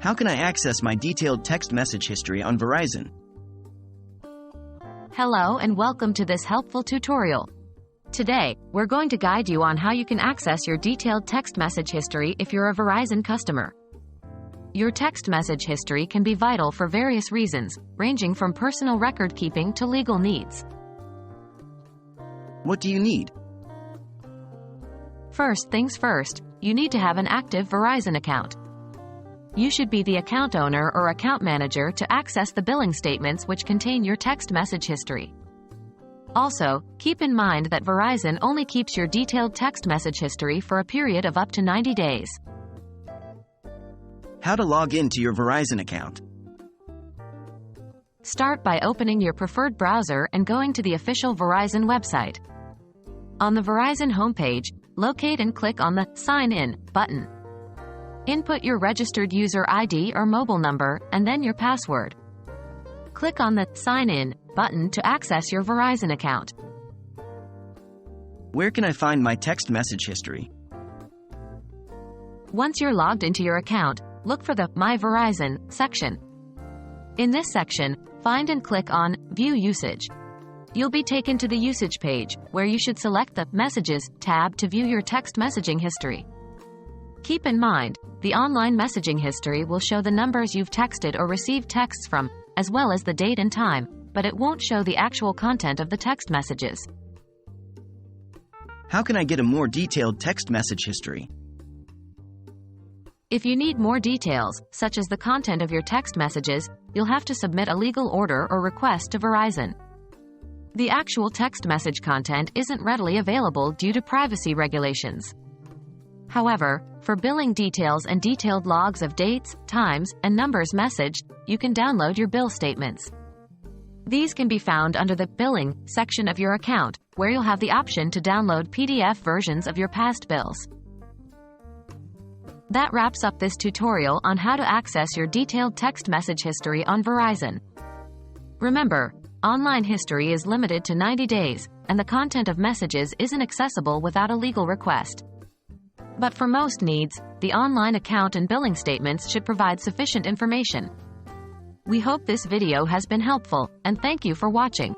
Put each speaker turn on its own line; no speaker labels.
How can I access my detailed text message history on Verizon?
Hello and welcome to this helpful tutorial. Today, we're going to guide you on how you can access your detailed text message history if you're a Verizon customer. Your text message history can be vital for various reasons, ranging from personal record keeping to legal needs.
What do you need?
First things first, you need to have an active Verizon account. You should be the account owner or account manager to access the billing statements which contain your text message history. Also, keep in mind that Verizon only keeps your detailed text message history for a period of up to 90 days.
How to log into your Verizon account?
Start by opening your preferred browser and going to the official Verizon website. On the Verizon homepage, locate and click on the Sign In button. Input your registered user ID or mobile number, and then your password. Click on the Sign In button to access your Verizon account.
Where can I find my text message history?
Once you're logged into your account, look for the My Verizon section. In this section, find and click on View Usage. You'll be taken to the usage page, where you should select the Messages tab to view your text messaging history. Keep in mind, the online messaging history will show the numbers you've texted or received texts from, as well as the date and time, but it won't show the actual content of the text messages.
How can I get a more detailed text message history?
If you need more details, such as the content of your text messages, you'll have to submit a legal order or request to Verizon. The actual text message content isn't readily available due to privacy regulations. However, for billing details and detailed logs of dates, times, and numbers messaged, you can download your bill statements. These can be found under the Billing section of your account, where you'll have the option to download PDF versions of your past bills. That wraps up this tutorial on how to access your detailed text message history on Verizon. Remember, online history is limited to 90 days, and the content of messages isn't accessible without a legal request. But for most needs, the online account and billing statements should provide sufficient information. We hope this video has been helpful, and thank you for watching.